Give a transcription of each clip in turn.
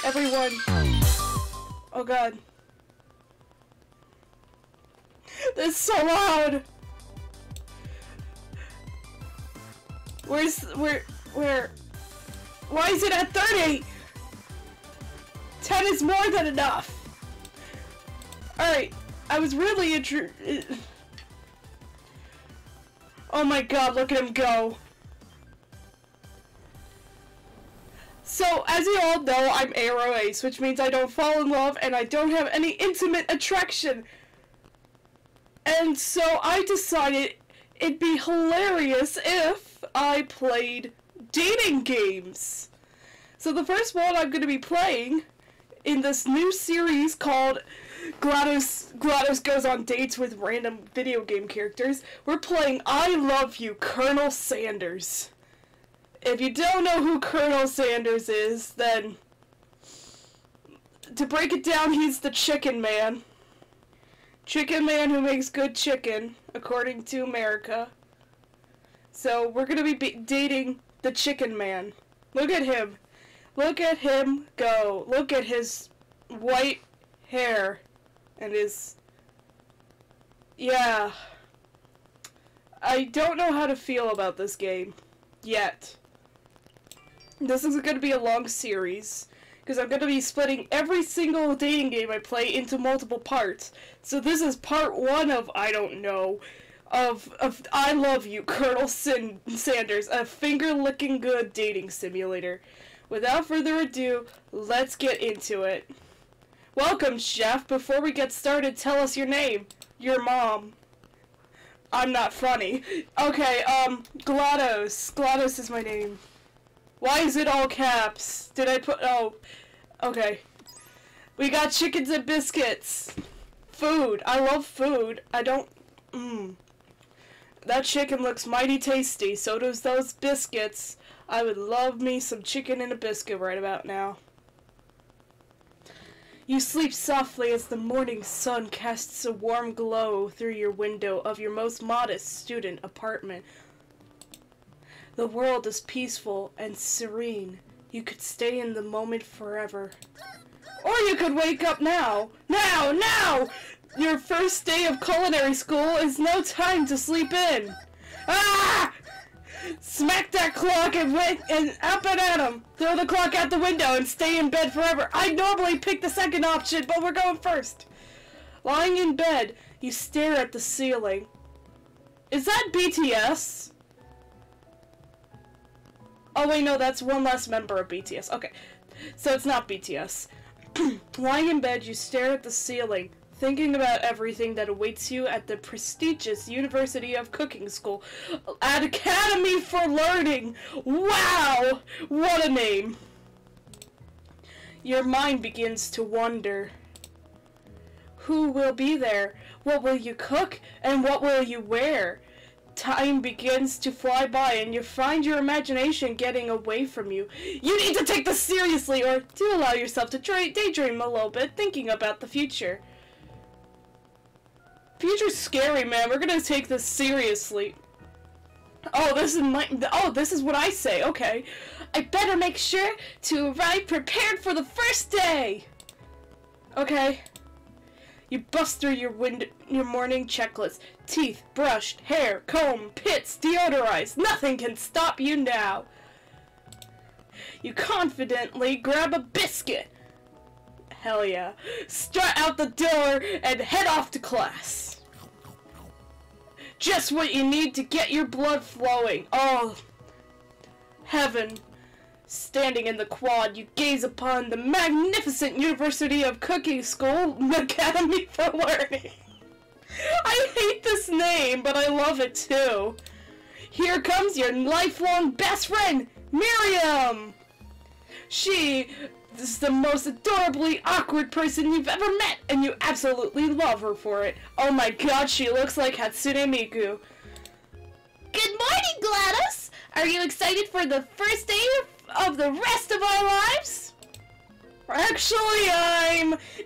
Everyone. Oh god. This is so loud! Where? Why is it at 30? 10 is more than enough! Alright, I was really oh my god, look at him go. So, as you all know, I'm Aroace, which means I don't fall in love and I don't have any intimate attraction. And so I decided it'd be hilarious if I played dating games. So the first one I'm going to be playing in this new series called GLaDOS Goes on Dates with Random Video Game Characters, we're playing I Love You, Colonel Sanders. If you don't know who Colonel Sanders is, then to break it down, he's the chicken man. Chicken man who makes good chicken, according to America. So we're gonna be dating the chicken man. Look at him. Look at him go. Look at his white hair and his... Yeah. I don't know how to feel about this game yet. This is going to be a long series, because I'm going to be splitting every single dating game I play into multiple parts. So this is part 1 of, I don't know, of I Love You, Colonel Sanders, a finger-licking good dating simulator. Without further ado, let's get into it. Welcome, Chef. Before we get started, tell us your name. Your mom. I'm not funny. Okay, GLaDOS. GLaDOS is my name. Why is it all caps? Did I put... Oh. Okay. We got chickens and biscuits. Food. I love food. I don't... That chicken looks mighty tasty. So does those biscuits. I would love me some chicken and a biscuit right about now. You sleep softly as the morning sun casts a warm glow through your window of your most modest student apartment. The world is peaceful and serene. You could stay in the moment forever. Or you could wake up now! Now! Now! Your first day of culinary school is no time to sleep in! Ah! Smack that clock and up and at 'em! Throw the clock out the window and stay in bed forever! I normally pick the second option, but we're going first! Lying in bed, you stare at the ceiling. Is that BTS? Oh wait, no, that's one less member of BTS. Okay, so it's not BTS. Lying in bed, you stare at the ceiling, thinking about everything that awaits you at the prestigious University of Cooking School. At Academy for Learning! Wow! What a name! Your mind begins to wonder. Who will be there? What will you cook? And what will you wear? Time begins to fly by and you find your imagination getting away from you. You need to take this seriously, or do allow yourself to daydream a little bit, thinking about the future. Future's scary, man. We're gonna take this seriously. Oh, this is what I say. Okay. I better make sure to arrive prepared for the first day. Okay. You bust through your morning checklist. Teeth, brushed, hair, comb, pits, deodorized. Nothing can stop you now. You confidently grab a biscuit. Hell yeah. Strut out the door and head off to class. Just what you need to get your blood flowing. Oh, heaven. Standing in the quad, you gaze upon the magnificent University of Cooking School Academy for Learning. I hate this name, but I love it too. Here comes your lifelong best friend, Miriam. She is the most adorably awkward person you've ever met, and you absolutely love her for it. Oh my god, she looks like Hatsune Miku. Good morning, GLaDOS! Are you excited for the first day of the rest of our lives? Actually,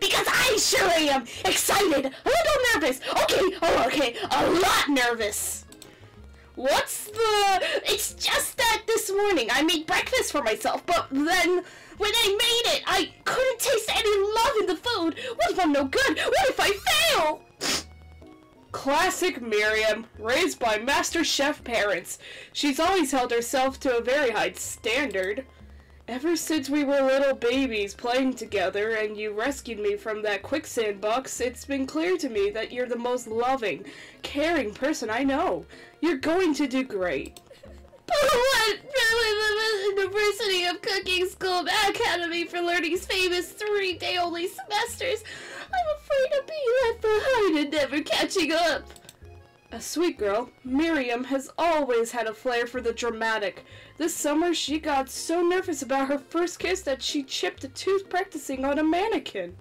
because I sure am excited, a little nervous. Okay, a lot nervous. What's the... It's just that this morning I made breakfast for myself, but then when I made it, I couldn't taste any love in the food. What if I'm no good? What if I fail? Classic Miriam, raised by Master Chef parents. She's always held herself to a very high standard. Ever since we were little babies playing together and you rescued me from that quicksand box, it's been clear to me that you're the most loving, caring person I know. You're going to do great. But what? University of Cooking School Academy for Learning's famous 3-day-only semesters. I'm afraid of being left behind and never catching up. A sweet girl, Miriam has always had a flair for the dramatic. This summer, she got so nervous about her first kiss that she chipped a tooth practicing on a mannequin.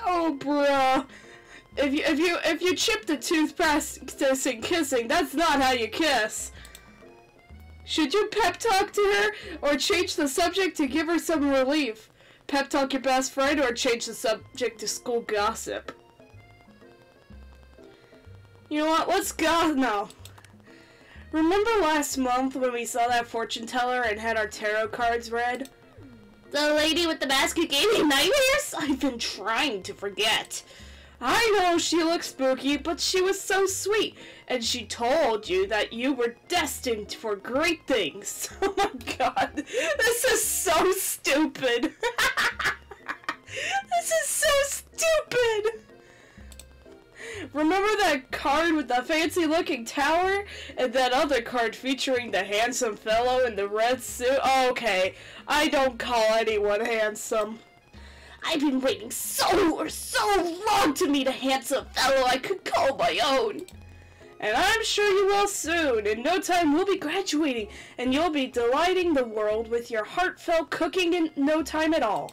Oh, bruh. If you chipped a tooth practicing kissing, that's not how you kiss. Should you pep talk to her, or change the subject to give her some relief? Pep talk your best friend, or change the subject to school gossip? You know what, let's go. No. Remember last month when we saw that fortune teller and had our tarot cards read? The lady with the mask who gave me nightmares? I've been trying to forget. I know she looked spooky, but she was so sweet, and she told you that you were destined for great things. Oh my god, this is so stupid. This is so stupid. Remember that card with the fancy looking tower? And that other card featuring the handsome fellow in the red suit? Oh, okay, I don't call anyone handsome. I've been waiting so long to meet a handsome fellow I could call my own. And I'm sure you will soon. In no time we'll be graduating, and you'll be delighting the world with your heartfelt cooking in no time at all.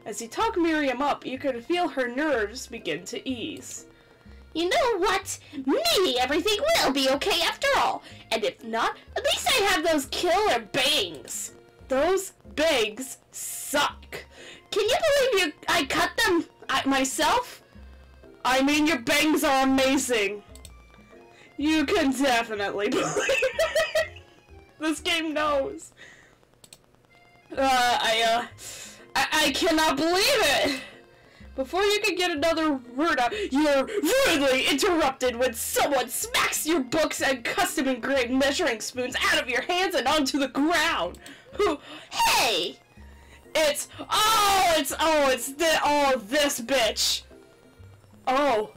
As you talk Miriam up, you can feel her nerves begin to ease. You know what? Maybe everything will be okay after all. And if not, at least I have those killer bangs. Those bangs suck. Can you believe I cut them myself? I mean, your bangs are amazing. You can definitely believe it. This game knows. I cannot believe it. Before you can get another word out, you're rudely interrupted when someone smacks your books and custom engraved measuring spoons out of your hands and onto the ground. Who? Hey! It's this bitch. Oh,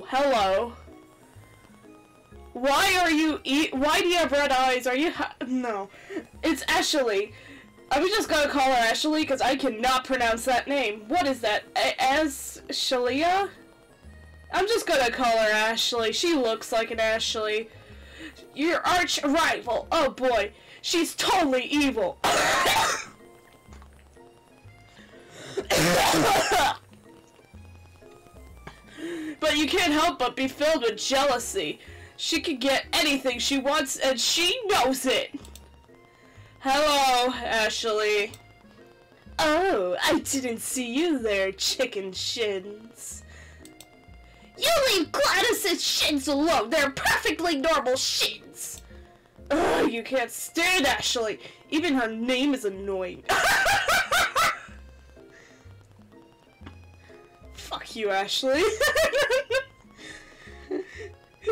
hello. Why do you have red eyes? Are you no, it's Ashley. I'm just gonna call her Ashley because I cannot pronounce that name. What is that? Shalia? I'm just gonna call her Ashley. She looks like an Ashley. Your arch rival. Oh boy, she's totally evil. But you can't help but be filled with jealousy. She can get anything she wants, and she knows it. Hello, Ashley. Oh, I didn't see you there, chicken shins. You leave Gladys's shins alone. They're perfectly normal shins. Ugh, you can't stand Ashley. Even her name is annoying. Fuck you, Ashley.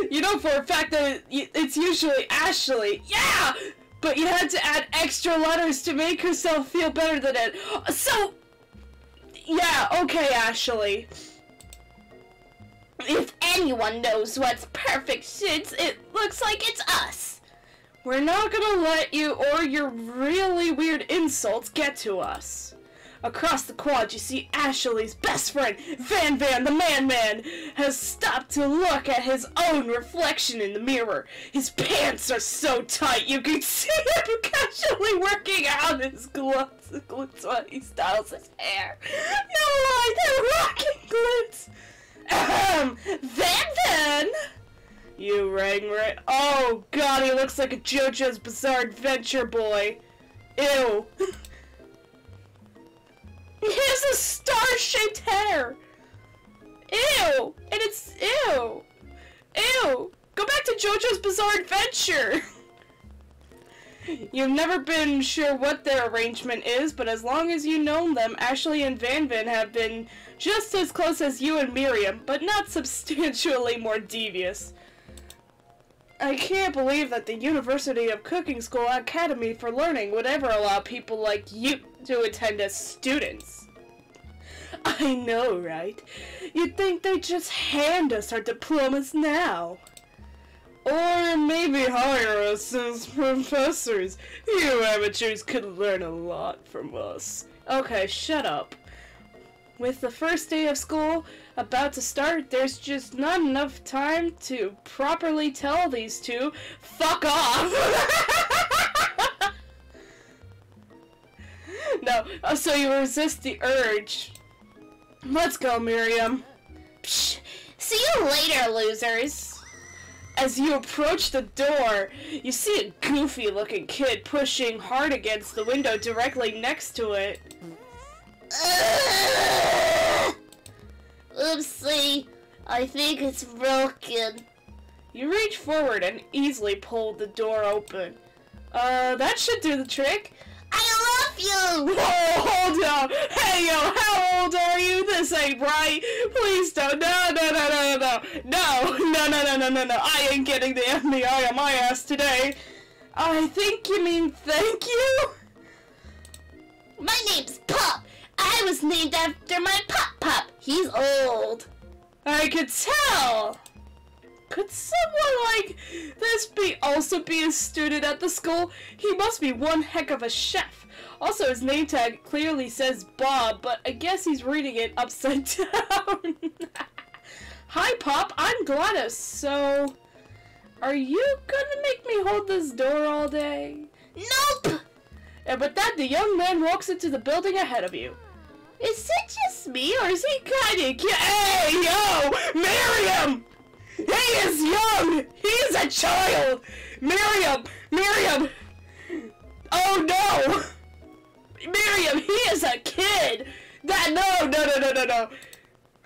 You know for a fact that it's usually Ashley. Yeah! But you had to add extra letters to make herself feel better than it. So, yeah, okay, Ashley. If anyone knows what's perfect shits, it looks like it's us. We're not gonna let you or your really weird insults get to us. Across the quad, you see Ashley's best friend, Van the Man, has stopped to look at his own reflection in the mirror. His pants are so tight, you can see him casually working out his glutes while he styles his hair. No lie, they're rocking glutes. Van! You rang right. Oh god, he looks like a JoJo's Bizarre Adventure boy. Ew. has a star-shaped hair! Ew! And it's... Ew! Ew! Go back to JoJo's Bizarre Adventure! You've never been sure what their arrangement is, but as long as you know them, Ashley and Van Van have been just as close as you and Miriam, but not substantially more devious. I can't believe that the University of Cooking School Academy for Learning would ever allow people like you to attend as students. I know, right? You'd think they'd just hand us our diplomas now. Or maybe hire us as professors. You amateurs could learn a lot from us. Okay, shut up. With the first day of school about to start, there's just not enough time to properly tell these two, fuck off! No, so you resist the urge. Let's go, Miriam. Psh, see you later, losers. As you approach the door, you see a goofy-looking kid pushing hard against the window directly next to it. Oopsie, I think it's broken. You reach forward and easily pull the door open. That should do the trick. I love you! Whoa, hold up! Hey, yo, how old are you? This ain't right! Please don't. No. I ain't getting the FBI on my ass today. I think you mean thank you? My name's Pop. I was named after my Pop. He's old. I could tell! Could someone like this also be a student at the school? He must be one heck of a chef. Also, his name tag clearly says Bob, but I guess he's reading it upside down. Hi, Pop. I'm Gladys. So, are you gonna make me hold this door all day? Nope! And with that, the young man walks into the building ahead of you. Is it just me, or is he kinda cute? Hey, yo! Miriam! He is young! He is a child! Miriam! Oh no! Miriam, he is a kid! No.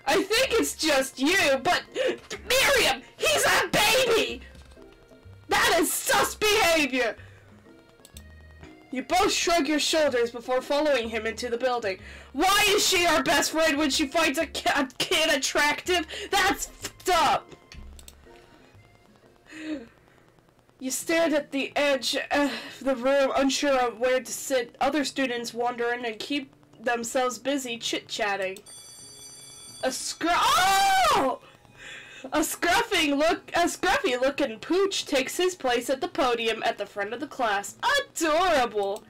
I think it's just you, but Miriam, he's a baby! That is sus behavior! You both shrug your shoulders before following him into the building. Why is she our best friend when she finds a kid attractive? That's fucked up! You stared at the edge of the room, unsure of where to sit. Other students wander in and keep themselves busy chit-chatting. A scruffy-looking pooch takes his place at the podium at the front of the class. Adorable!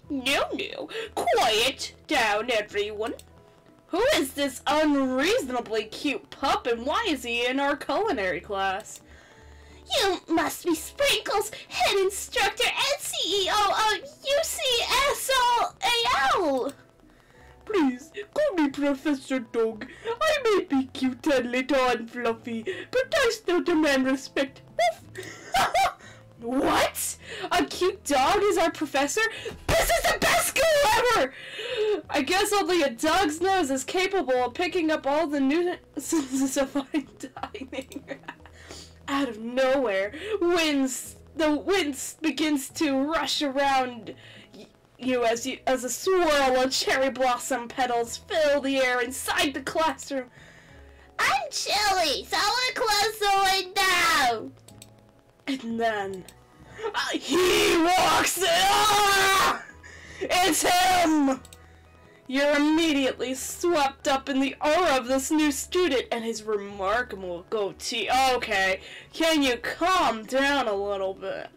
No, quiet down, everyone. Who is this unreasonably cute pup, and why is he in our culinary class? You must be Sprinkles, head instructor and CEO of UCSLAL. Please, call me Professor Dog. I may be cute and little and fluffy, but I still demand respect. What? A cute dog is our professor? This is the best school ever! I guess only a dog's nose is capable of picking up all the nuisances of fine dining. Out of nowhere, the wind begins to rush around you as a swirl of cherry blossom petals fill the air inside the classroom. I'm chilly, so I want to close the window. And then he walks in. Ah! It's him! You're immediately swept up in the aura of this new student and his remarkable goatee. Okay, can you calm down a little bit?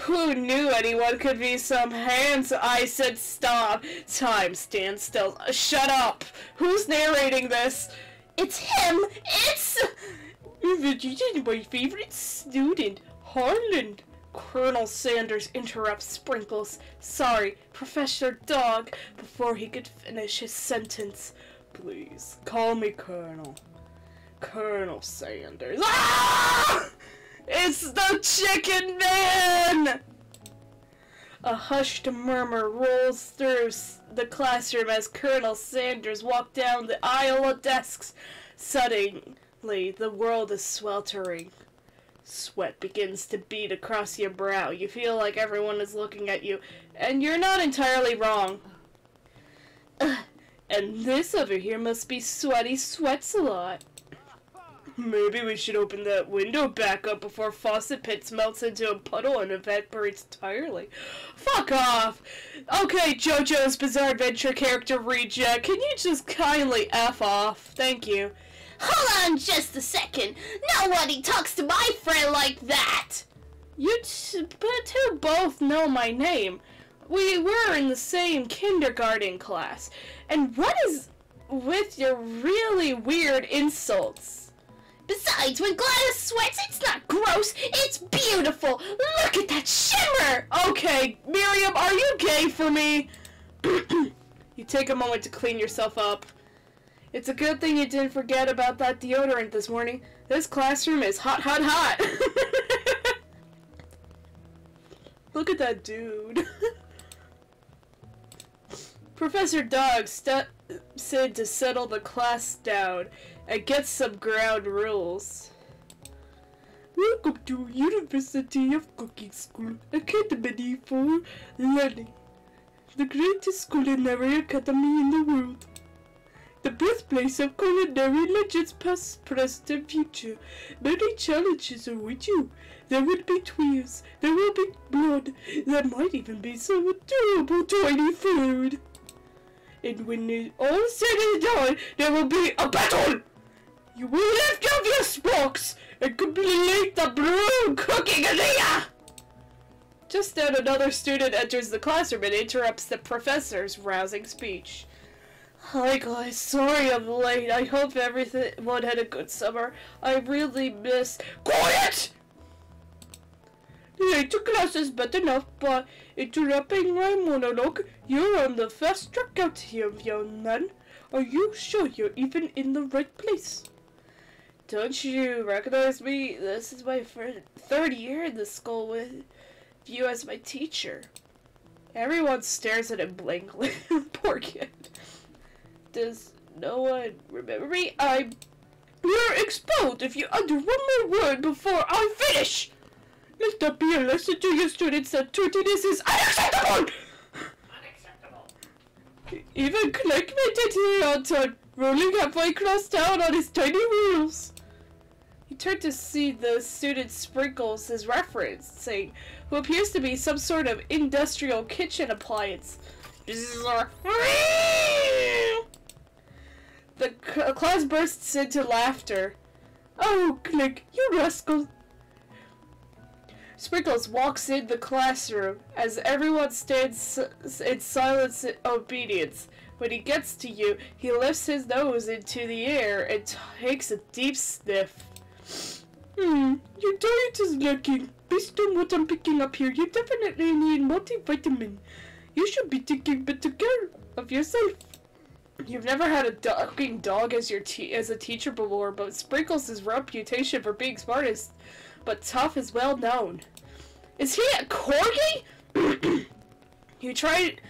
Who knew anyone could be some handsome... I said stop. Time stands still. Shut up. Who's narrating this? It's him. It's... my favorite student, Harland. Colonel Sanders interrupts Sprinkles. Sorry, Professor Dog, before he could finish his sentence. Please, call me Colonel. Colonel Sanders. Ah! It's the Chicken Man! A hushed murmur rolls through the classroom as Colonel Sanders walks down the aisle of desks. Suddenly, the world is sweltering. Sweat begins to bead across your brow. You feel like everyone is looking at you, and you're not entirely wrong. And this over here must be Sweaty Sweats-a-Lot. Maybe we should open that window back up before Faucet Pits melts into a puddle and evaporates entirely. Fuck off! Okay, JoJo's Bizarre Adventure character reject, can you just kindly F off? Thank you. Hold on just a second. Nobody talks to my friend like that. You two both know my name. We were in the same kindergarten class. And what is with your really weird insults? Besides, when Gladys sweats, it's not gross, it's beautiful! Look at that shimmer! Okay, Miriam, are you gay for me? You take a moment to clean yourself up. It's a good thing you didn't forget about that deodorant this morning. This classroom is hot, hot, hot! Look at that dude. Professor Dog steps in to settle the class down and get some ground rules. Welcome to University of Cooking School Academy for Learning, the greatest culinary academy in the world. The birthplace of culinary legends past, present, and future. Many challenges await you. There will be tears, there will be blood, there might even be some adorable tiny food. And when it all is said and done, there will be a battle! You will lift up your spokes and complete the broom cooking arena! Just then another student enters the classroom and interrupts the professor's rousing speech. Hi guys, sorry I'm late. I hope everyone had a good summer. I really miss— QUIET! Later class is bad enough, but interrupting my monologue, you're on the fast track out here, young man. Are you sure you're even in the right place? Don't you recognize me? This is my third year in the school with you as my teacher. Everyone stares at him blankly. Poor kid. Does no one remember me? You're expelled if you utter one more word before I finish! Let that be a lesson to your students that tardiness is unacceptable! Unacceptable. Even Click made it here on time, rolling halfway across town on his tiny wheels. He turned to see the student Sprinkles his reference, saying, who appears to be some sort of industrial kitchen appliance. The class bursts into laughter. Oh, Click, you rascal! Sprinkles walks in the classroom as everyone stands in silent obedience. When he gets to you, he lifts his nose into the air and takes a deep sniff. Your diet is lacking. Based on what I'm picking up here, you definitely need multivitamin. You should be taking better care of yourself. You've never had a ducking dog as a teacher before, but Sprinkles' reputation for being smart but tough is well known. Is he a corgi? You decide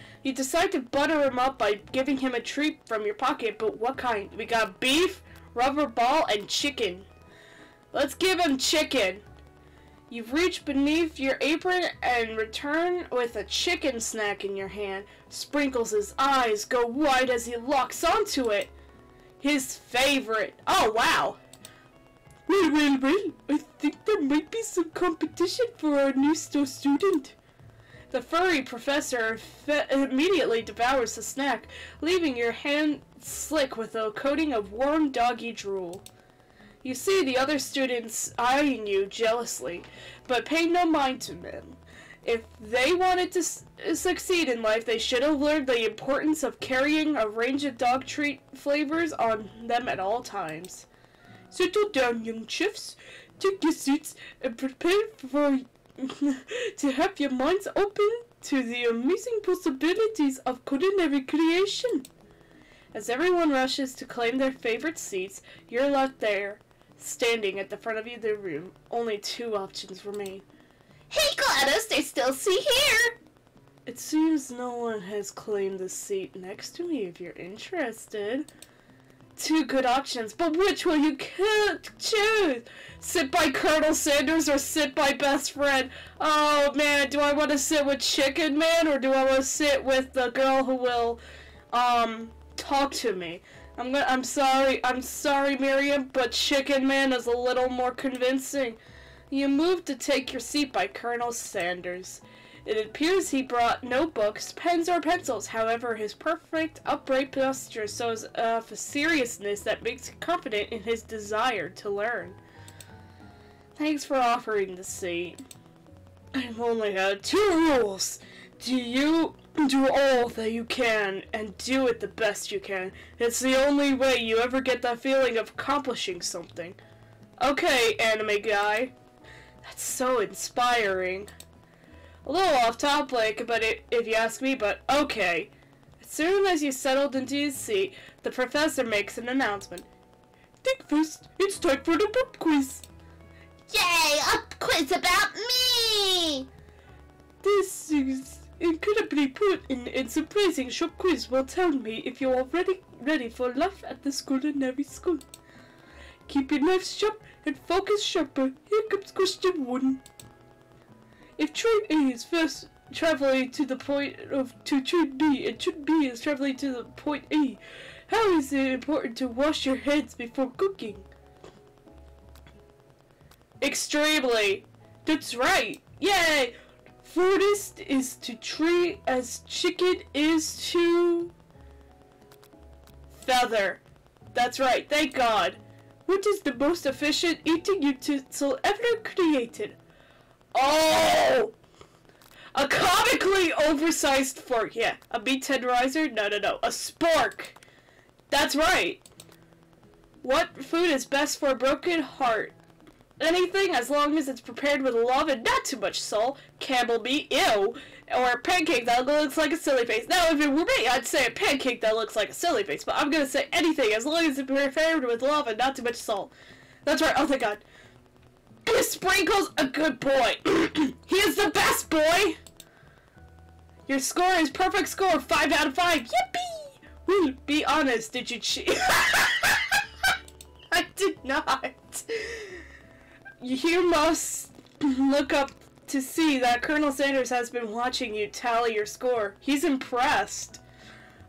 to butter him up by giving him a treat from your pocket, but what kind? We got beef, rubber ball, and chicken. Let's give him chicken. You've reached beneath your apron and return with a chicken snack in your hand. Sprinkles' eyes go wide as he locks onto it. His favorite. Oh, wow. Well, I think there might be some competition for our new student. The furry professor immediately devours the snack, leaving your hand slick with a coating of warm doggy drool. You see the other students eyeing you jealously, but pay no mind to them. If they wanted to succeed in life, they should have learned the importance of carrying a range of dog treat flavors on them at all times. Settle down, young chefs. Take your seats and prepare for to have your minds open to the amazing possibilities of culinary creation. As everyone rushes to claim their favorite seats, you're left there, standing at the front of the room. Only two options remain. Hey Gladys, they still see here! It seems no one has claimed the seat next to me if you're interested. Two good options, but which will you choose? Sit by Colonel Sanders or sit by best friend? Oh man, do I want to sit with Chicken Man or do I want to sit with the girl who will, talk to me? I'm sorry, Miriam, but Chicken Man is a little more convincing. You moved to take your seat by Colonel Sanders. It appears he brought no books, pens, or pencils. However, his perfect, upright posture shows a seriousness that makes him confident in his desire to learn. Thanks for offering the seat. I've only had 2 rules. Do all that you can, and do it the best you can. It's the only way you ever get that feeling of accomplishing something. Okay, anime guy. That's so inspiring. A little off topic, but if you ask me, but okay. As soon as you settled into your seat, the professor makes an announcement. Think first, it's time for the pop quiz. Yay, a quiz about me! This is incredibly important and surprising short quiz will tell me if you're already ready for life at the culinary school. Keep your knives sharp and focus sharper. Here comes question 1. If train A is fast traveling to the point to train B and train B is traveling to the point A, how is it important to wash your hands before cooking? Extremely. That's right. Yay! Furthest is to tree as chicken is to feather. That's right. Thank God. What is the most efficient eating utensil ever created? Oh! A comically oversized fork. Yeah. A meat tenderizer? No. A spork. That's right. What food is best for a broken heart? Anything as long as it's prepared with love and not too much salt. Camel meat, ew. Or a pancake that looks like a silly face. Now, if it were me, I'd say a pancake that looks like a silly face. But I'm gonna say anything as long as it's prepared with love and not too much salt. That's right. Oh, thank God. Sprinkles, a good boy. He is the best boy. Your score is perfect score, 5 out of 5. Yippee! Well, be honest, did you cheat? I did not. You must look up to see that Colonel Sanders has been watching you tally your score. He's impressed.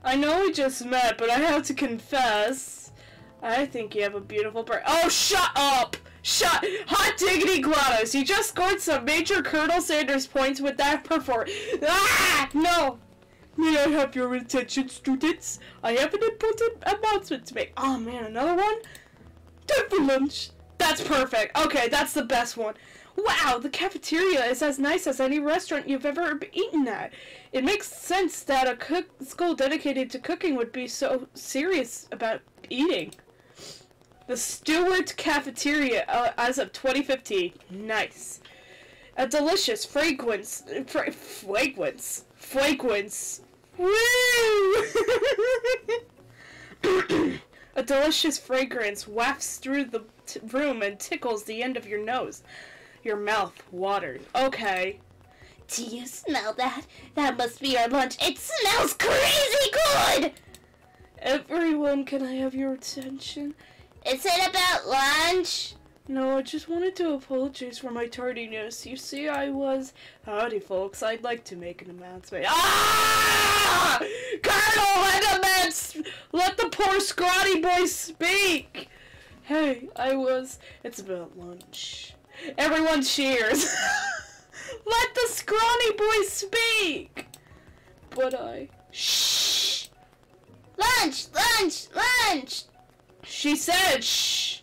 I know we just met, but I have to confess, I think you have a beautiful brain. Oh, shut up! Hot diggity Glottis, you just scored some major Colonel Sanders points with that performance. Ah! No! May I have your attention, students? I have an important announcement to make. Oh man, another one? Time for lunch. That's perfect. Okay, that's the best one. Wow, the cafeteria is as nice as any restaurant you've ever eaten at. It makes sense that a school dedicated to cooking would be so serious about eating. The Stewart Cafeteria, as of 2015. Nice. A delicious fragrance. Woo! A delicious fragrance wafts through the room and tickles the end of your nose. Your mouth waters. Okay. Do you smell that? That must be our lunch. It smells crazy good! Everyone, can I have your attention? Is it about lunch? No, I just wanted to apologize for my tardiness. You see, Howdy, folks. I'd like to make an announcement. Ah! Colonel Edmonds! Let the poor scrawny boy speak! Hey, It's about lunch. Everyone cheers! Let the scrawny boy speak! But Shh! Lunch! She said shh!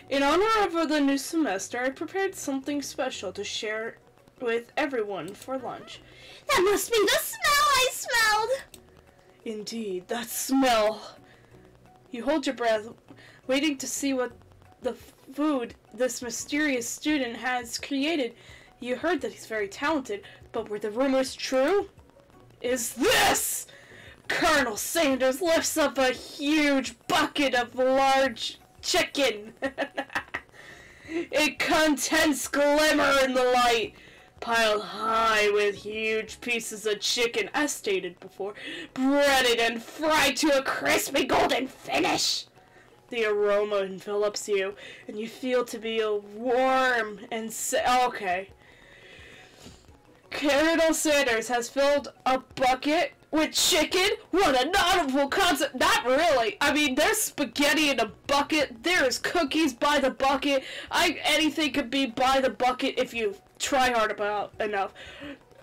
In honor of the new semester, I prepared something special to share with everyone for lunch. That must be the smell I smelled! Indeed, that smell. You hold your breath, waiting to see what the food this mysterious student has created. You heard that he's very talented, but were the rumors true? Is this? Colonel Sanders lifts up a huge bucket of large chicken. It contains glimmer in the light. piled high with huge pieces of chicken, as stated before, breaded and fried to a crispy golden finish. The aroma envelops you, and you feel to be warm and okay. Colonel Sanders has filled a bucket with chicken? What a novel concept. Not really. I mean, there's spaghetti in a bucket. There's cookies by the bucket. Anything could be by the bucket if you try hard enough.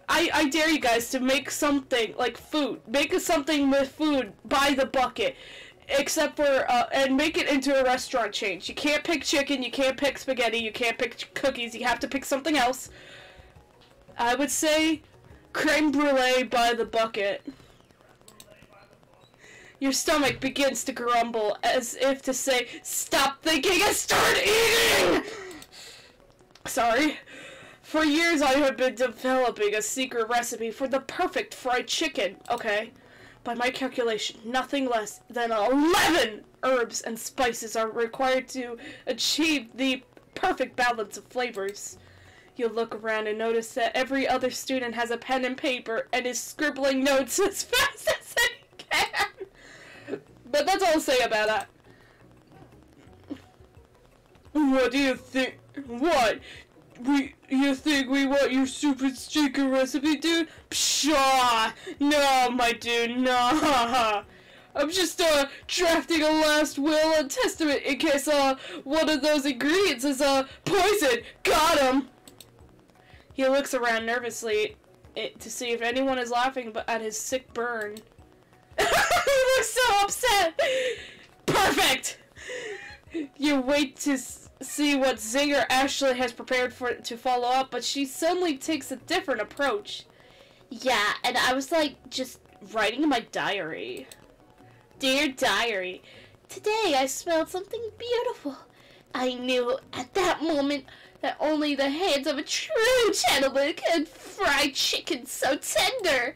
I dare you guys to make something like food. Make something with food by the bucket. Except for, and make it into a restaurant chain. You can't pick chicken, you can't pick spaghetti, you can't pick cookies, you have to pick something else. I would say creme brulee by the bucket. Your stomach begins to grumble as if to say, stop thinking and start eating! Sorry. For years I have been developing a secret recipe for the perfect fried chicken. Okay. By my calculation, nothing less than 11 herbs and spices are required to achieve the perfect balance of flavors. You look around and notice that every other student has a pen and paper and is scribbling notes as fast as they can. But that's all I'll say about that. What do you think? What? You think we want your super chicken recipe, dude? Pshaw! No, my dude, no. I'm just, drafting a last will and testament in case, one of those ingredients is, poison. Got him! He looks around nervously to see if anyone is laughing at his sick burn. He looks so upset! Perfect! You wait to see what zinger Ashley has prepared to follow up, but she suddenly takes a different approach. Yeah, and I was like, just writing in my diary. Dear diary, today I smelled something beautiful. I knew at that moment that only the hands of a true gentleman could fry chicken so tender.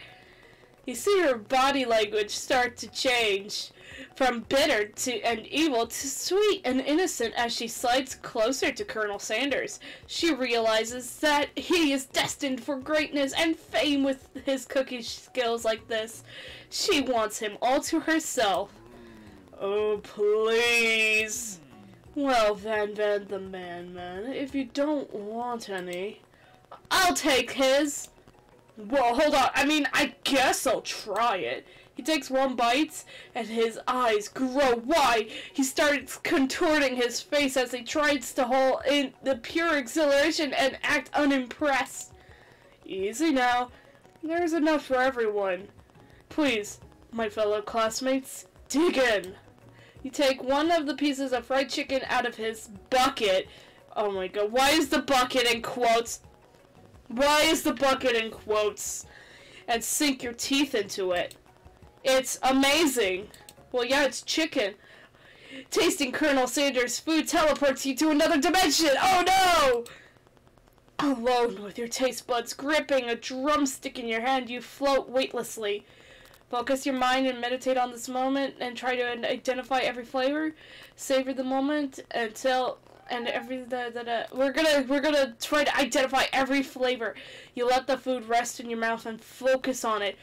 You see her body language start to change from bitter and evil to sweet and innocent as she slides closer to Colonel Sanders. She realizes that he is destined for greatness and fame with his cooking skills like this. She wants him all to herself. Oh, please. Well, Van the man, if you don't want any, I'll take his. Well, hold on. I mean, I guess I'll try it. He takes one bite, and his eyes grow wide. He starts contorting his face as he tries to hold in the pure exhilaration and act unimpressed. Easy now. There's enough for everyone. Please, my fellow classmates, dig in. You take one of the pieces of fried chicken out of his bucket. Oh my god, why is the bucket in quotes? Why is the bucket in quotes? And sink your teeth into it. It's amazing. Well, yeah, it's chicken. Tasting Colonel Sanders' food teleports you to another dimension. Oh no! Alone with your taste buds gripping a drumstick in your hand, you float weightlessly. Focus your mind and meditate on this moment and try to identify every flavor. Savor the moment until we're gonna try to identify every flavor. You let the food rest in your mouth and focus on it.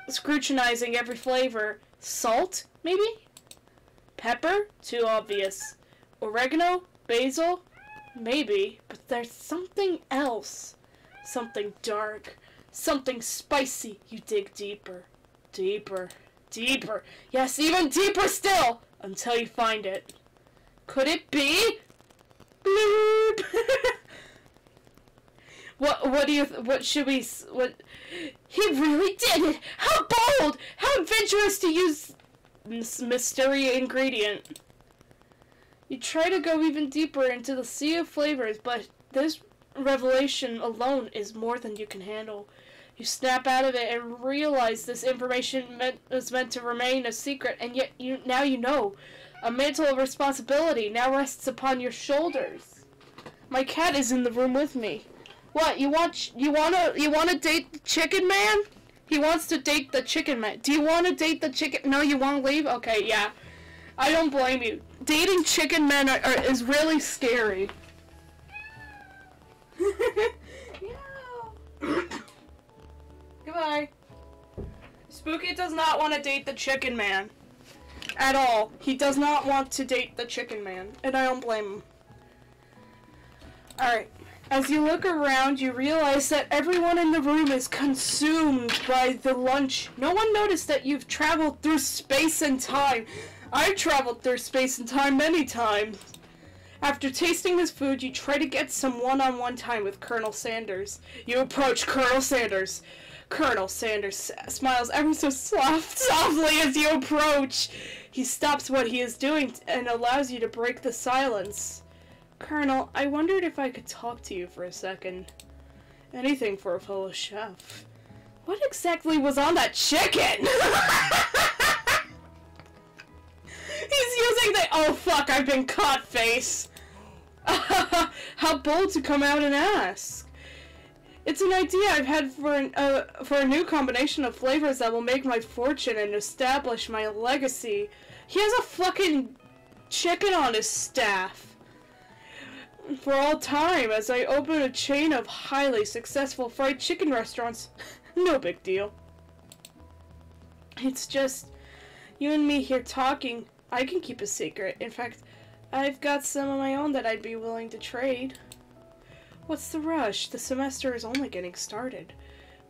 Scrutinizing every flavor. Salt, maybe? Pepper? Too obvious. Oregano? Basil? Maybe. But there's something else. Something dark. Something spicy. You dig deeper. Deeper. Deeper. Yes, even deeper still! Until you find it. Could it be? Bloop! What he really did it! How bold! How adventurous to use this mysterious ingredient. You try to go even deeper into the sea of flavors, but this revelation alone is more than you can handle. You snap out of it and realize this information is meant to remain a secret, and yet now you know. A mantle of responsibility now rests upon your shoulders. My cat is in the room with me. What, you wanna date the chicken man? He wants to date the chicken man. Do you wanna date the chicken? No, you wanna leave? Okay, yeah. I don't blame you. Dating chicken men is really scary. Bye-bye. Spooky does not want to date the chicken man. At all. He does not want to date the chicken man. And I don't blame him. Alright. As you look around, you realize that everyone in the room is consumed by the lunch. No one noticed that you've traveled through space and time. I've traveled through space and time many times. After tasting this food, you try to get some one-on-one time with Colonel Sanders. You approach Colonel Sanders. Colonel Sanders smiles ever so softly as you approach. He stops what he is doing and allows you to break the silence. Colonel, I wondered if I could talk to you for a second. Anything for a fellow chef. What exactly was on that chicken? He's using the oh fuck, I've been caught face. How bold to come out and ask. It's an idea I've had for a new combination of flavors that will make my fortune and establish my legacy. He has a fucking chicken on his staff. For all time, as I open a chain of highly successful fried chicken restaurants. No big deal. It's just you and me here talking. I can keep a secret. In fact, I've got some of my own that I'd be willing to trade. What's the rush? The semester is only getting started.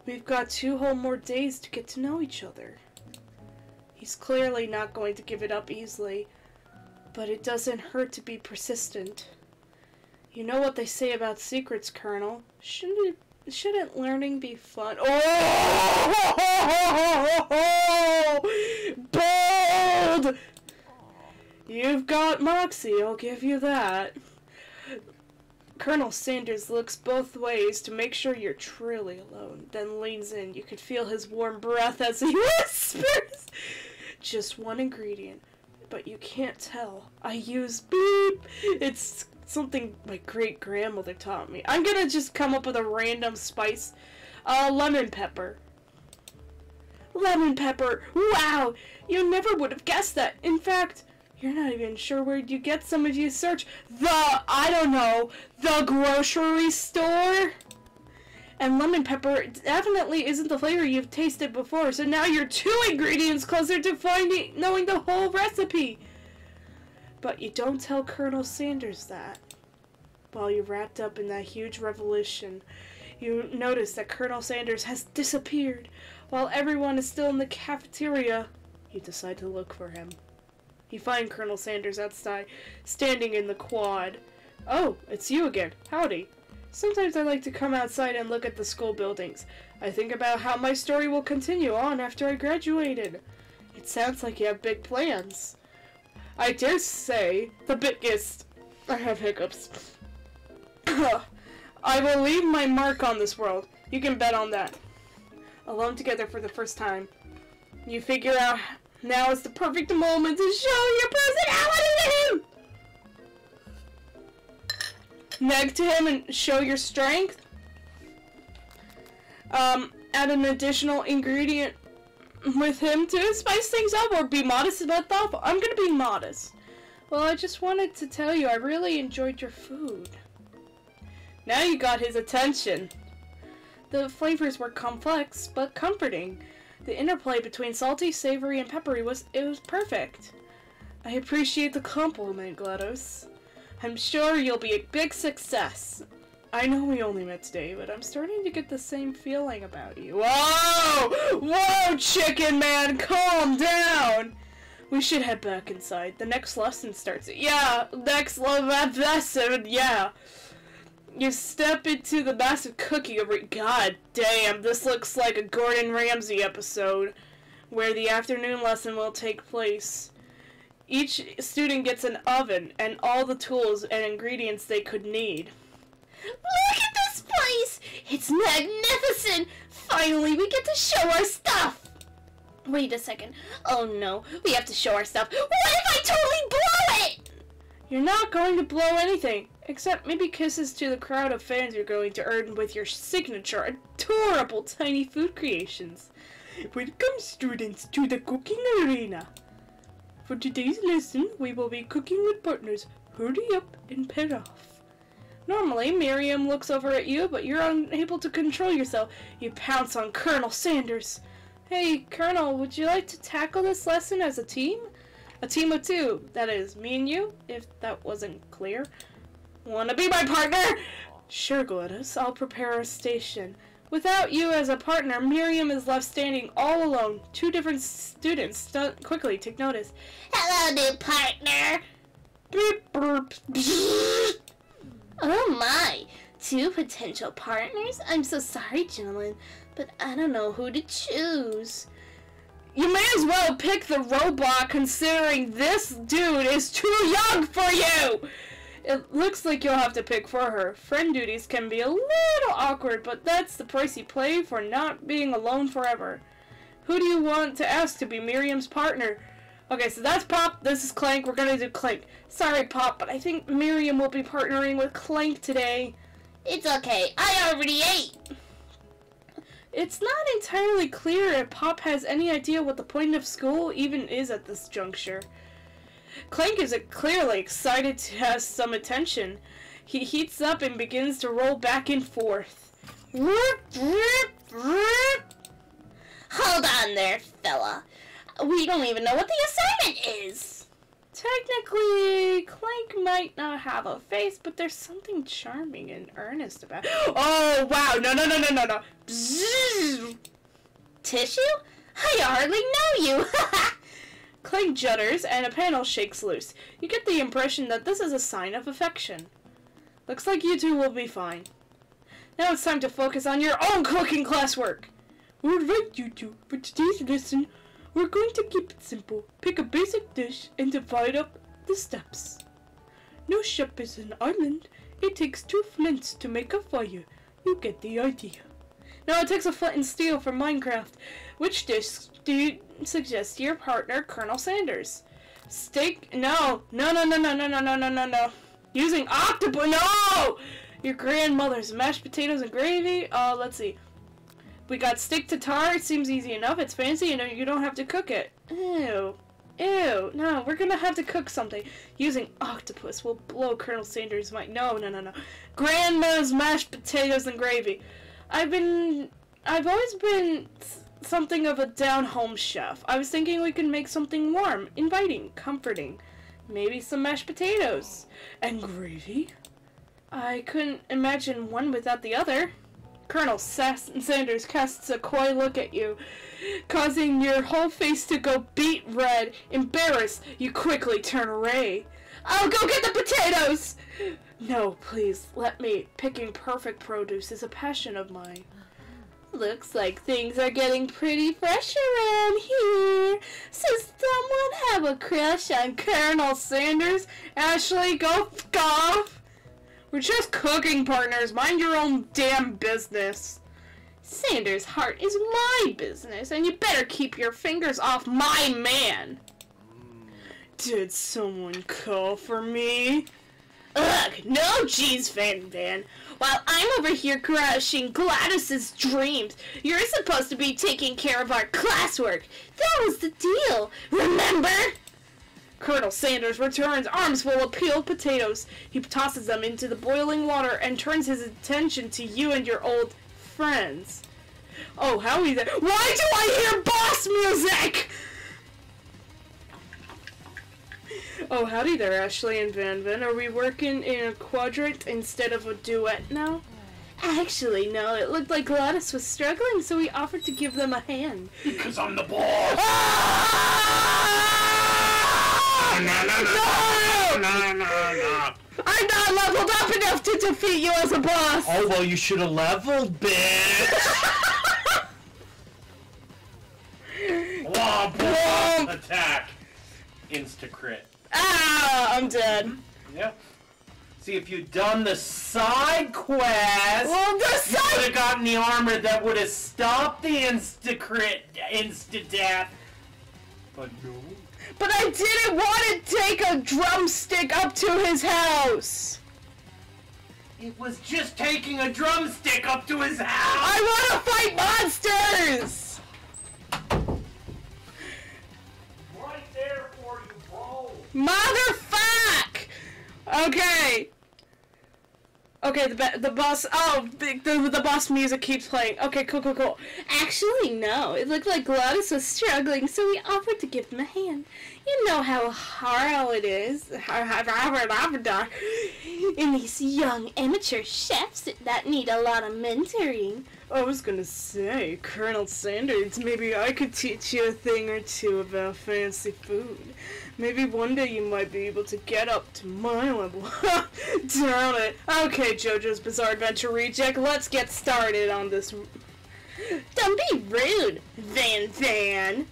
We've got 2 whole more days to get to know each other. He's clearly not going to give it up easily, but it doesn't hurt to be persistent. You know what they say about secrets, Colonel. Shouldn't learning be fun? Oh! Bold! You've got moxie, I'll give you that. Colonel Sanders looks both ways to make sure you're truly alone, then leans in. You can feel his warm breath as he whispers. Just one ingredient, but you can't tell. I use beep. It's something my great-grandmother taught me. I'm gonna just come up with a random spice. Lemon pepper. Lemon pepper! Wow! You never would have guessed that. In fact, you're not even sure where you get some if you search I don't know, the grocery store? And lemon pepper definitely isn't the flavor you've tasted before, so now you're 2 ingredients closer to knowing the whole recipe. But you don't tell Colonel Sanders that. While you're wrapped up in that huge revolution, you notice that Colonel Sanders has disappeared. While everyone is still in the cafeteria, you decide to look for him. You find Colonel Sanders outside, standing in the quad. Oh, it's you again. Howdy. Sometimes I like to come outside and look at the school buildings. I think about how my story will continue on after I graduated. It sounds like you have big plans. I dare say, the biggest. I have hiccups. I will leave my mark on this world. You can bet on that. Alone together for the first time. You figure out now is the perfect moment to show your personality to him! Neg to him and show your strength. Add an additional ingredient with him to spice things up, or be modest about thoughtful. I'm gonna be modest. Well, I just wanted to tell you I really enjoyed your food. Now you got his attention. The flavors were complex, but comforting. The interplay between salty, savory, and peppery was perfect. I appreciate the compliment, GLaDOS. I'm sure you'll be a big success. I know we only met today, but I'm starting to get the same feeling about you. Whoa! Whoa, chicken man, calm down! We should head back inside. The next lesson starts. Yeah, next lesson, yeah. You step into the massive cookie over. God damn, this looks like a Gordon Ramsay episode where the afternoon lesson will take place. Each student gets an oven and all the tools and ingredients they could need. Look at this place! It's magnificent! Finally, we get to show our stuff! Wait a second. Oh no, we have to show our stuff. What if I totally blow it? You're not going to blow anything, except maybe kisses to the crowd of fans you're going to earn with your signature, adorable tiny food creations. Welcome, students, to the cooking arena. For today's lesson, we will be cooking with partners. Hurry up and pair off. Normally, Miriam looks over at you, but you're unable to control yourself. You pounce on Colonel Sanders. Hey, Colonel, would you like to tackle this lesson as a team? A team of two. That is, me and you, if that wasn't clear. Wanna be my partner? Sure, Gladys. I'll prepare our station. Without you as a partner, Miriam is left standing all alone. Two different students. Quickly, take notice. Hello, new partner. Beep, burp. Oh my, two potential partners? I'm so sorry, gentlemen, but I don't know who to choose. You may as well pick the robot, considering this dude is too young for you! It looks like you'll have to pick for her. Friend duties can be a little awkward, but that's the price you pay for not being alone forever. Who do you want to ask to be Miriam's partner? Okay, so that's Pop, this is Clank, we're gonna do Clank. Sorry, Pop, but I think Miriam will be partnering with Clank today. It's okay, I already ate. It's not entirely clear if Pop has any idea what the point of school even is at this juncture. Clank is clearly excited to have some attention. He heats up and begins to roll back and forth. Hold on there, fella. We don't even know what the assignment is. Technically, Clank might not have a face, but there's something charming and earnest about it. Oh, wow. No. Bzzz. Tissue? I hardly know you. Clank judders, and a panel shakes loose. You get the impression that this is a sign of affection. Looks like you two will be fine. Now it's time to focus on your own cooking classwork. Alright, you two. For today's lesson, we're going to keep it simple. Pick a basic dish and divide up the steps. No ship is an island. It takes 2 flints to make a fire. You get the idea. Now it takes a flint and steel for Minecraft. Which dish do you suggest to your partner, Colonel Sanders? Steak? No. Using octopus? No! Your grandmother's mashed potatoes and gravy? Let's see. We got steak tartare. It seems easy enough. It's fancy and you don't have to cook it. Ew. No, we're gonna have to cook something. Using octopus will blow Colonel Sanders' mind. No. Grandma's mashed potatoes and gravy. I've always been something of a down-home chef. I was thinking we could make something warm, inviting, comforting. Maybe some mashed potatoes. And gravy? I couldn't imagine one without the other. Colonel Sanders casts a coy look at you, causing your whole face to go beet red. Embarrassed, you quickly turn away. I'll go get the potatoes! No, please, let me. Picking perfect produce is a passion of mine. Looks like things are getting pretty fresh around here. Does someone have a crush on Colonel Sanders? Ashley, go off. We're just cooking partners. Mind your own damn business. Sanders' heart is my business, and you better keep your fingers off my man. Did someone call for me? Ugh, no jeez, Van. While I'm over here crushing Gladys's dreams, you're supposed to be taking care of our classwork. That was the deal, remember? Colonel Sanders returns, arms full of peeled potatoes. He tosses them into the boiling water and turns his attention to you and your old friends. Oh, howdy there. Why do I hear boss music? Oh, howdy there, Ashley and Van. Are we working in a quadrant instead of a duet now? Actually, no. It looked like Gladys was struggling, so we offered to give them a hand. Because I'm the boss! No! I'm not leveled up enough to defeat you as a boss! Oh, well, you should have leveled, bitch! Womp! Attack! Insta-crit. Ah! I'm dead. Yep. See, if you'd done the side quest, well, you would have gotten the armor that would have stopped the insta-crit, insta-death. But no. But I didn't want to take a drumstick up to his house. It was just taking a drumstick up to his house. I want to fight monsters. Right there for you, bro. Motherfuck. Okay. Okay, the boss. Oh, the boss music keeps playing. Okay, cool. Actually, no. It looked like Glottis was struggling, so we offered to give him a hand. You know how hard it is in these young amateur chefs that need a lot of mentoring. I was gonna say, Colonel Sanders, maybe I could teach you a thing or two about fancy food. Maybe one day you might be able to get up to my level. Damn it. Okay, JoJo's Bizarre Adventure Reject, let's get started on this. Don't be rude, Van.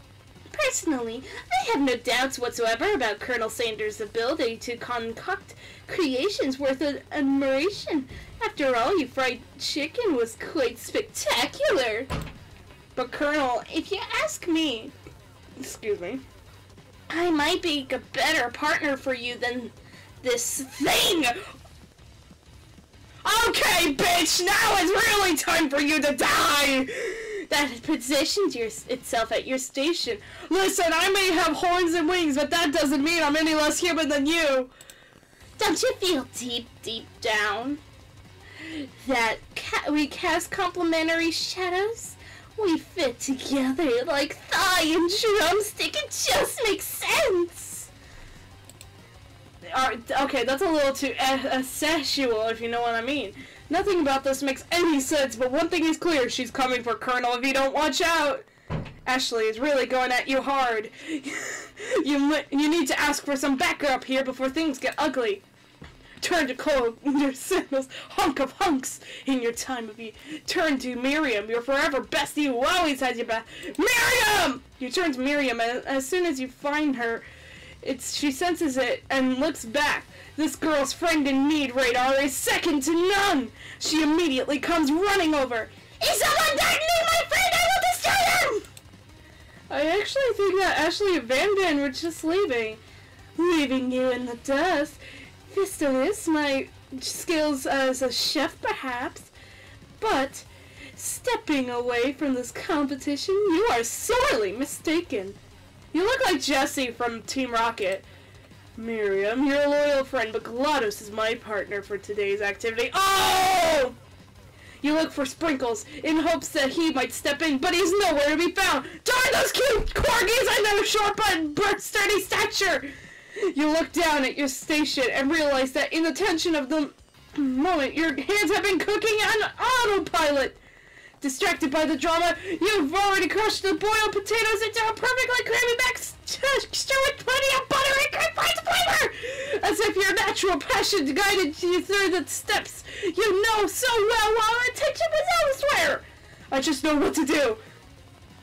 Personally, I have no doubts whatsoever about Colonel Sanders' ability to concoct creations worth admiration. After all, your fried chicken was quite spectacular. But Colonel, if you ask me, excuse me, I might be a better partner for you than this thing. Okay, bitch, now it's really time for you to die! That positions itself at your station. Listen, I may have horns and wings, but that doesn't mean I'm any less human than you. Don't you feel deep down that we cast complementary shadows? We fit together like thigh and drumstick. It just makes sense. Okay, that's a little too asexual, if you know what I mean. Nothing about this makes any sense, but one thing is clear. She's coming for Colonel if you don't watch out. Ashley is really going at you hard. You need to ask for some backup here before things get ugly. Turn to Cole in your sandals, hunk of hunks in your time of need. Turn to Miriam, your forever bestie who always has your back. Miriam! You turn to Miriam, and as soon as you find her, she senses it and looks back. This girl's friend in need radar is second to none. She immediately comes running over. Is someone threatening my friend? I will destroy them! I actually think that Ashley and Van were just leaving you in the dust. Fistonist, my skills as a chef perhaps, but stepping away from this competition, you are sorely mistaken. You look like Jessie from Team Rocket. Miriam, you're a loyal friend, but GLaDOS is my partner for today's activity. Oh! You look for Sprinkles in hopes that he might step in, but he's nowhere to be found. Darn those cute corgis! I know short but sturdy stature. You look down at your station and realize that in the tension of the moment, your hands have been cooking on autopilot. Distracted by the drama, you've already crushed the boiled potatoes into a perfectly creamy mixture with plenty of butter and great flavor! As if your natural passion guided you through the steps you know so well while attention was elsewhere! I just know what to do.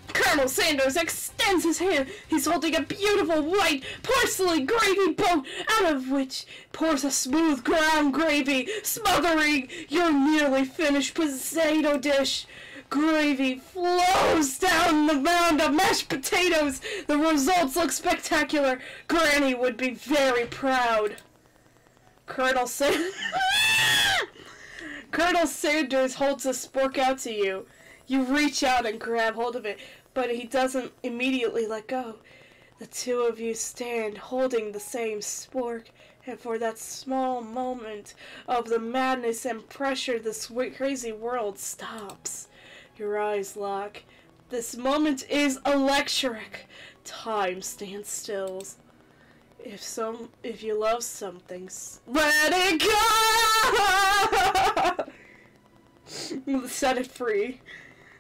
Colonel Sanders extends his hand. He's holding a beautiful white porcelain gravy boat, out of which pours a smooth ground gravy, smothering your nearly finished potato dish. Gravy flows down the mound of mashed potatoes. The results look spectacular. Granny would be very proud. Colonel Sanders holds a spork out to you. You reach out and grab hold of it, but he doesn't immediately let go. The two of you stand holding the same spork, and for that small moment of the madness and pressure, this crazy world stops. Your eyes lock. This moment is electric. Time stands still. If you love something, let it go! Set it free.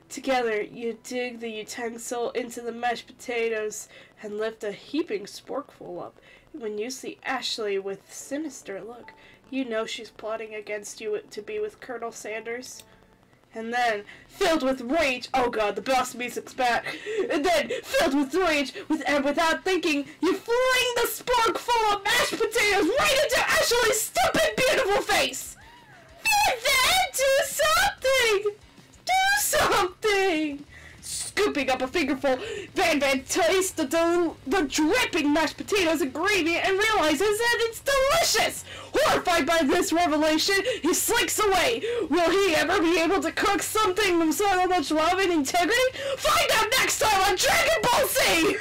Together, you dig the utensil into the mashed potatoes and lift a heaping sporkful up. When you see Ashley with sinister look, you know she's plotting against you to be with Colonel Sanders. And then, filled with rage, oh god, the boss music's back. And then, filled with rage, without thinking, you fling the spork full of mashed potatoes right into Ashley's stupid, beautiful face. And then, do something! Do something! Scooping up a fingerful, Van tastes the dripping mashed potatoes and gravy and realizes that it's delicious! Horrified by this revelation, he slinks away. Will he ever be able to cook something with so much love and integrity? Find out next time on Dragon Ball Z!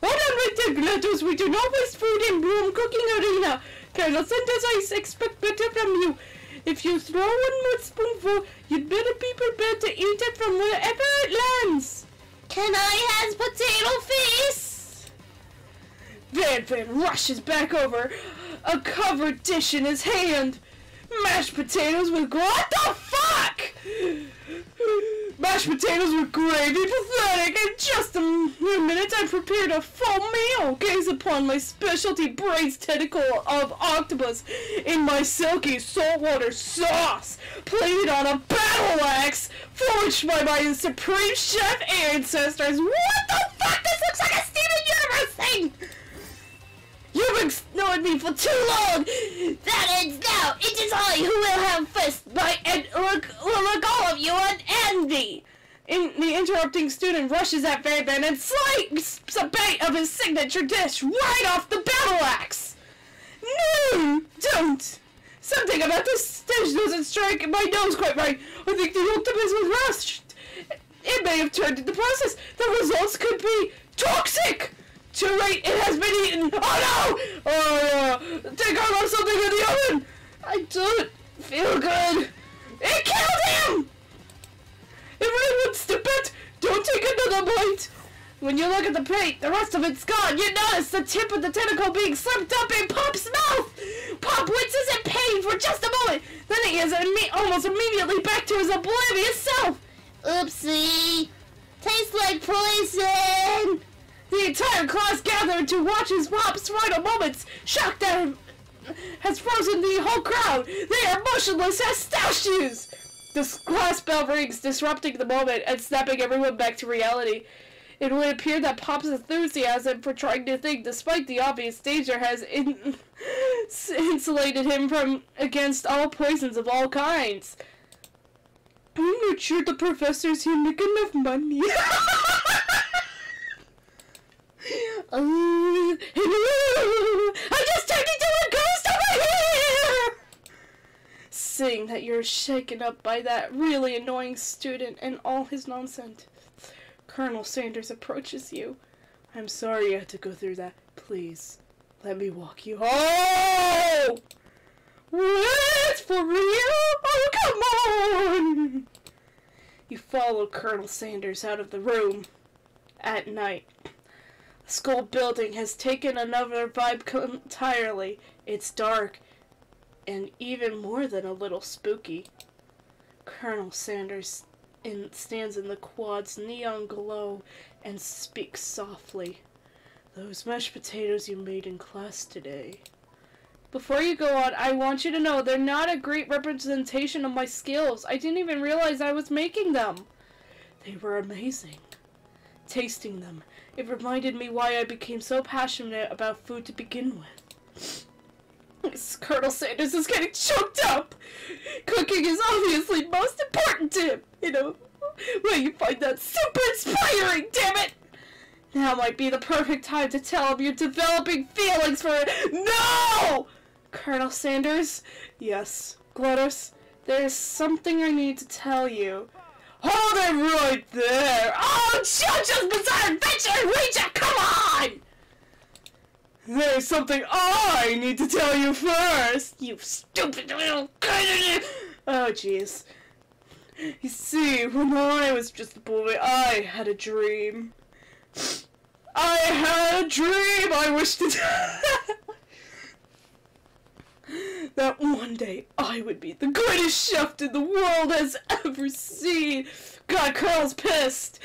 Hold on, with the GLaDOS, we do not waste food in Bloom Cooking Arena. Colonel Sanders, I expect better from you. If you throw one more spoonful, you'd better be prepared to eat it from wherever it lands. Can I have potato face? Van rushes back over, a covered dish in his hand. Mashed potatoes with what the fuck? Mashed potatoes with gravy, pathetic. In just a minute, I prepared a full meal. Gaze upon my specialty braised tentacle of octopus in my silky saltwater sauce, plated on a battle axe, forged by my supreme chef ancestors. What the fuck? This looks like a Steven Universe thing! You've ignored me for too long! That ends now! It is I who will have first bite and look all of you on envy! The interrupting student rushes at Van and slices a bite of his signature dish right off the battle axe! No! Don't! Something about this dish doesn't strike my nose quite right. I think the octopus was rushed. It may have turned in the process. The results could be toxic! Too late, it has been eaten! Oh no! Oh, take out something in the oven! I don't feel good. It killed him! If anyone step it, don't take another bite! When you look at the plate, the rest of it's gone. You notice the tip of the tentacle being slipped up in Pop's mouth! Pop winces in pain for just a moment, then he is almost immediately back to his oblivious self! Oopsie! Tastes like poison! The entire class gathered to watch his Pop's final moments, shocked that him has frozen the whole crowd. They are motionless as statues. The class bell rings, disrupting the moment and snapping everyone back to reality. It would appear that Pop's enthusiasm for trying new things, despite the obvious danger, has insulated him from against all poisons of all kinds. I'm not sure the professors here make enough money. Hello! I just turned into a ghost over here! Seeing that you're shaken up by that really annoying student and all his nonsense, Colonel Sanders approaches you. I'm sorry you had to go through that. Please, let me walk you home! What? For real? Oh, come on! You follow Colonel Sanders out of the room at night. The school building has taken another vibe entirely. It's dark, and even more than a little spooky. Colonel Sanders stands in the quad's neon glow and speaks softly. Those mashed potatoes you made in class today. Before you go on, I want you to know they're not a great representation of my skills. I didn't even realize I was making them. They were amazing. Tasting them, it reminded me why I became so passionate about food to begin with. Colonel Sanders is getting choked up! Cooking is obviously most important to him, you know. Where you find that super inspiring, damn it! Now might be the perfect time to tell him you're developing feelings for it. No! Colonel Sanders? Yes. GLaDOS, there's something I need to tell you. Hold it right there! Oh, JoJo's Bizarre Adventure! Ouija, come on! There's something I need to tell you first! You stupid little... Oh, jeez. You see, when I was just a boy, I had a dream. I had a dream I wished to that one day I would be the greatest chef the world has ever seen. God, Carl's pissed.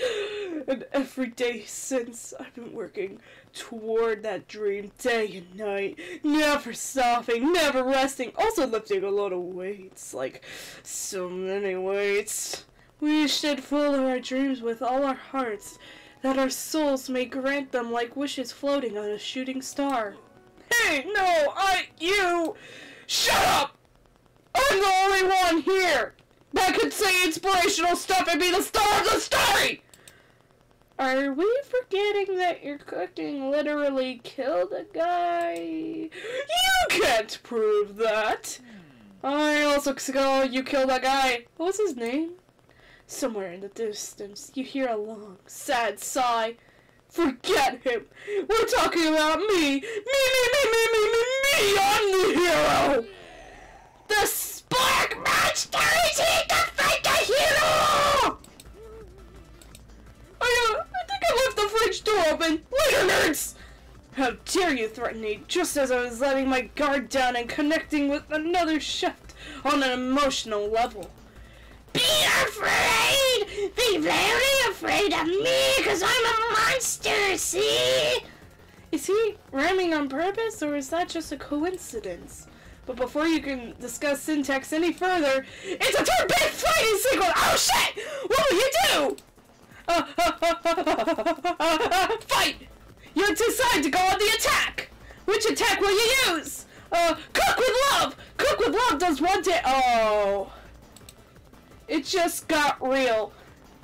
And every day since, I've been working toward that dream day and night. Never stopping, never resting. Also lifting a lot of weights. Like, so many weights. We should follow our dreams with all our hearts, that our souls may grant them like wishes floating on a shooting star. Hey, no, you! Shut up! I'm the only one here that could say inspirational stuff and be the star of the story! Are we forgetting that your cooking literally killed a guy? You can't prove that! I also saw you killed a guy. What was his name? Somewhere in the distance, you hear a long, sad sigh. Forget him! We're talking about me! Me! I'm the threatened me just as I was letting my guard down and connecting with another shift on an emotional level. Be afraid! Be very afraid of me, because I'm a monster, see? Is he rhyming on purpose, or is that just a coincidence? But before you can discuss syntax any further, it's a turn-based fighting sequence! Oh shit! What will you do? Fight! You decide to go on the attack! Which attack will you use? Cook with love! Cook with love does one Oh. It just got real.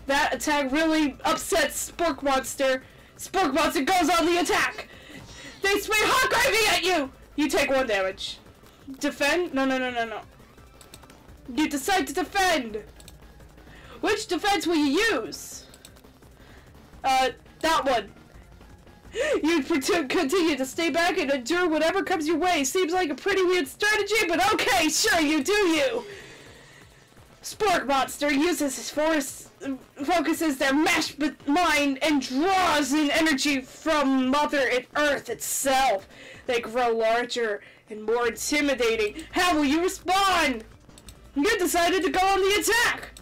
That attack really upsets Spork Monster. Spork Monster goes on the attack! They spray hot gravy at you! You take 1 damage. Defend? No. You decide to defend! Which defense will you use? That one. You continue to stay back and endure whatever comes your way. Seems like a pretty weird strategy, but okay, sure, you do you! Spork Monster uses his force, focuses their mashed mind and draws in energy from Mother Earth itself. They grow larger and more intimidating. How will you respond? You decided to go on the attack.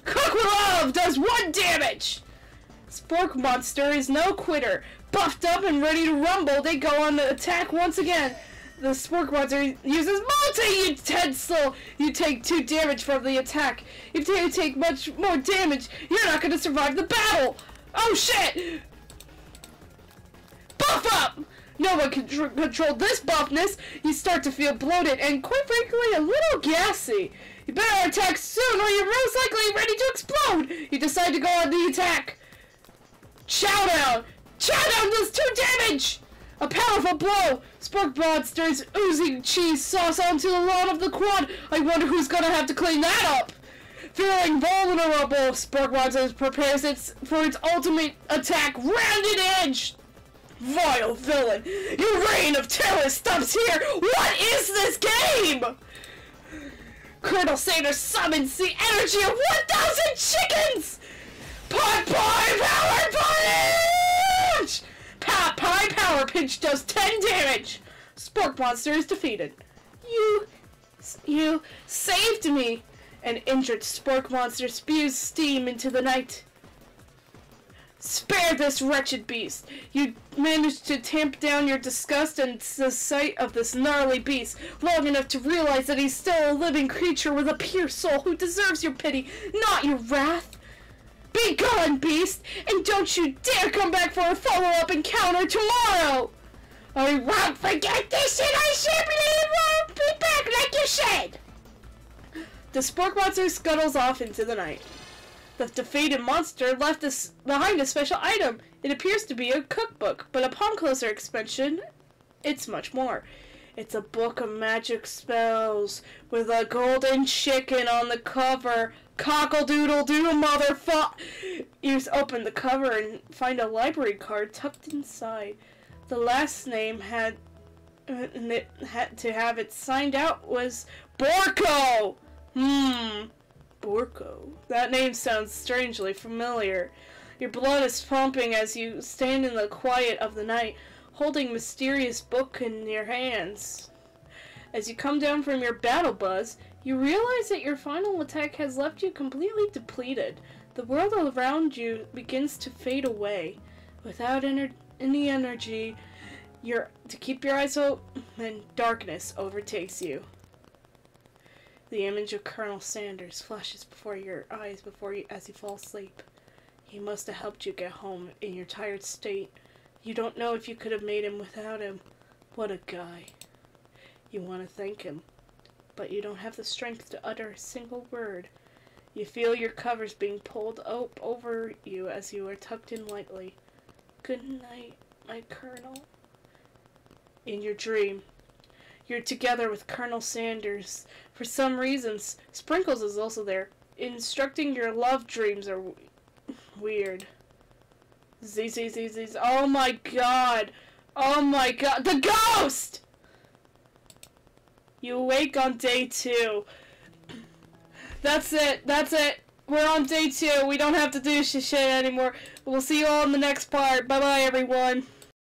Cook with Love does 1 damage. Spork Monster is no quitter. Buffed up and ready to rumble, they go on the attack once again. The Spork Monster uses multi-utensil. You take 2 damage from the attack. If you take much more damage, you're not going to survive the battle. Oh shit! Buff up! No one can control this buffness. You start to feel bloated and, quite frankly, a little gassy. You better attack soon or you're most likely ready to explode. You decide to go on the attack. Chowdown! Chowdown does 2 damage! A powerful blow! Spork Monster's oozing cheese sauce onto the lawn of the quad. I wonder who's gonna have to clean that up. Feeling vulnerable, Spork Monster prepares for its ultimate attack, Rounded Edge! Vile villain! Your reign of terror stops here! What is this game?! Colonel Sanders summons the energy of 1,000 chickens! Pot Pie Power Punch! Pot Pie Power Pinch does 10 damage! Spork Monster is defeated. You saved me! An injured Spork Monster spews steam into the night. Spare this wretched beast! You managed to tamp down your disgust at the sight of this gnarly beast long enough to realize that he's still a living creature with a pure soul who deserves your pity, not your wrath. Be gone, beast, and don't you dare come back for a follow-up encounter tomorrow! I won't forget this, and I simply won't be back like you said! The Spork Monster scuttles off into the night. The defeated monster left behind a special item. It appears to be a cookbook, but upon closer inspection, it's much more. It's a book of magic spells with a golden chicken on the cover. Cockle-doodle-doo, motherfucker! You open the cover and find a library card tucked inside. The last name had to have it signed out was Borko! Borko. That name sounds strangely familiar. Your blood is pumping as you stand in the quiet of the night, holding mysterious book in your hands. As you come down from your battle buzz, you realize that your final attack has left you completely depleted. The world around you begins to fade away. Without any energy to keep your eyes open, darkness overtakes you. The image of Colonel Sanders flashes before your eyes as you fall asleep. He must have helped you get home in your tired state. You don't know if you could have made him without him. What a guy. You want to thank him, but you don't have the strength to utter a single word. You feel your covers being pulled over you as you are tucked in lightly. Good night, my Colonel. In your dream, you're together with Colonel Sanders. For some reasons, Sprinkles is also there. Instructing your love dreams are weird. Z. Oh my god! Oh my god! The ghost! You awake on day 2. That's it. We're on day 2. We don't have to do shit anymore. We'll see you all in the next part. Bye bye, everyone.